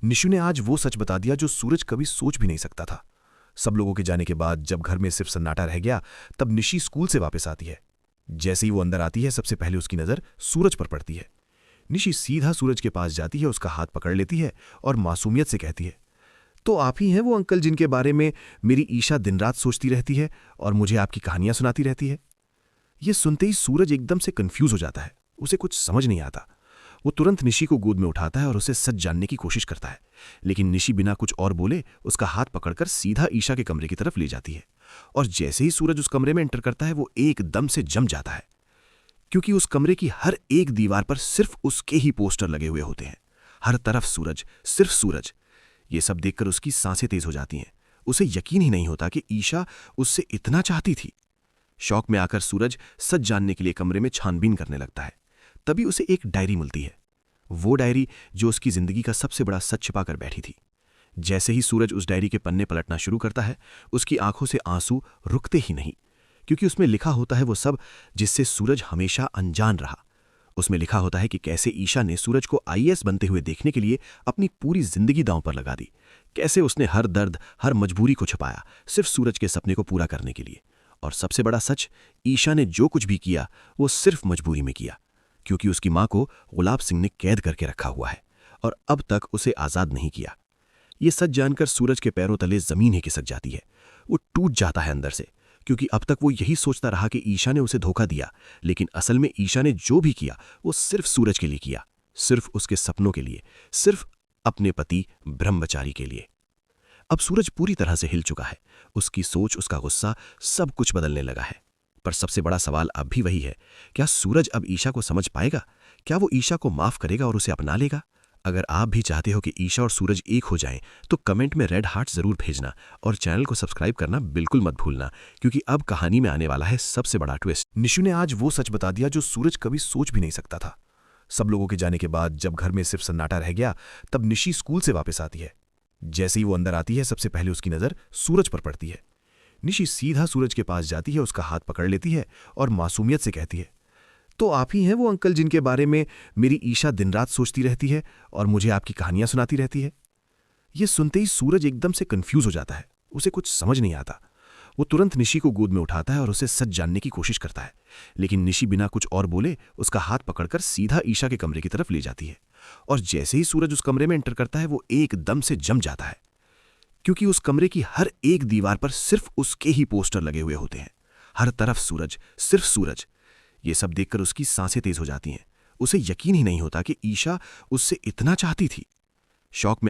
निशु ने आज वो सच बता दिया जो सूरज कभी सोच भी नहीं सकता था। सब लोगों के जाने के बाद जब घर में सिर्फ सन्नाटा रह गया, तब निशी स्कूल से वापस आती है। जैसे ही वो अंदर आती है, सबसे पहले उसकी नजर सूरज पर पड़ती है। निशी सीधा सूरज के पास जाती है, उसका हाथ पकड़ लेती है और मासूमियत से कहती है, तो आप ही हैं वो अंकल जिनके बारे में मेरी ईशा दिन रात सोचती रहती है और मुझे आपकी कहानियां सुनाती रहती है। ये सुनते ही सूरज एकदम से कंफ्यूज हो जाता है। उसे कुछ समझ नहीं आता। वो तुरंत निशी को गोद में उठाता है और उसे सच जानने की कोशिश करता है, लेकिन निशी बिना कुछ और बोले उसका हाथ पकड़कर सीधा ईशा के कमरे की तरफ ले जाती है। और जैसे ही सूरज उस कमरे में एंटर करता है, वो एकदम से जम जाता है, क्योंकि उस कमरे की हर एक दीवार पर सिर्फ उसके ही पोस्टर लगे हुए होते हैं। हर तरफ सूरज, सिर्फ सूरज। ये सब देखकर उसकी सांसें तेज हो जाती हैं। उसे यकीन ही नहीं होता कि ईशा उससे इतना चाहती थी। शौक में आकर सूरज सच जानने के लिए कमरे में छानबीन करने लगता है। तभी उसे एक डायरी मिलती है, वो डायरी जो उसकी जिंदगी का सबसे बड़ा सच छिपा कर बैठी थी। जैसे ही सूरज उस डायरी के पन्ने पलटना शुरू करता है, उसकी आंखों से आंसू रुकते ही नहीं, क्योंकि उसमें लिखा होता है वो सब जिससे सूरज हमेशा अनजान रहा। उसमें लिखा होता है कि कैसे ईशा ने सूरज को आईएएस बनते हुए देखने के लिए अपनी पूरी जिंदगी दांव पर लगा दी। कैसे उसने हर दर्द, हर मजबूरी को छुपाया, सिर्फ सूरज के सपने को पूरा करने के लिए। और सबसे बड़ा सच, ईशा ने जो कुछ भी किया वो सिर्फ मजबूरी में किया, क्योंकि उसकी मां को गुलाब सिंह ने कैद करके रखा हुआ है और अब तक उसे आजाद नहीं किया। ये सच जानकर सूरज के पैरों तले जमीन ही खिसक जाती है। वो टूट जाता है अंदर से, क्योंकि अब तक वो यही सोचता रहा कि ईशा ने उसे धोखा दिया, लेकिन असल में ईशा ने जो भी किया वो सिर्फ सूरज के लिए किया, सिर्फ उसके सपनों के लिए, सिर्फ अपने पति ब्रह्मचारी के लिए। अब सूरज पूरी तरह से हिल चुका है। उसकी सोच, उसका गुस्सा, सब कुछ बदलने लगा है। पर सबसे बड़ा सवाल अब भी वही है, क्या सूरज अब ईशा को समझ पाएगा? क्या वो ईशा को माफ करेगा और उसे अपना लेगा? अगर आप भी चाहते हो कि ईशा और सूरज एक हो जाएं, तो कमेंट में रेड हार्ट जरूर भेजना और चैनल को सब्सक्राइब करना बिल्कुल मत भूलना, क्योंकि अब कहानी में आने वाला है सबसे बड़ा ट्विस्ट। निशु ने आज वो सच बता दिया जो सूरज कभी सोच भी नहीं सकता था। सब लोगों के जाने के बाद जब घर में सिर्फ सन्नाटा रह गया, तब निशी स्कूल से वापस आती है। जैसे ही वो अंदर आती है, सबसे पहले उसकी नजर सूरज पर पड़ती है। निशी सीधा सूरज के पास जाती है, उसका हाथ पकड़ लेती है और मासूमियत से कहती है, तो आप ही हैं वो अंकल जिनके बारे में मेरी ईशा दिन रात सोचती रहती है और मुझे आपकी कहानियां सुनाती रहती है। ये सुनते ही सूरज एकदम से कंफ्यूज हो जाता है। उसे कुछ समझ नहीं आता। वो तुरंत निशी को गोद में उठाता है और उसे सच जानने की कोशिश करता है, लेकिन निशी बिना कुछ और बोले उसका हाथ पकड़कर सीधा ईशा के कमरे की तरफ ले जाती है। और जैसे ही सूरज उस कमरे में एंटर करता है, वो एकदम से जम जाता है, क्योंकि उस कमरे की हर एक दीवार पर सिर्फ उसके ही पोस्टर लगे हुए होते हैं। हर तरफ सूरज, सिर्फ सूरज। ये सब देखकर उसकी सांसें तेज हो जाती हैं। उसे यकीन ही नहीं होता कि ईशा उससे इतना चाहती थी। शौक में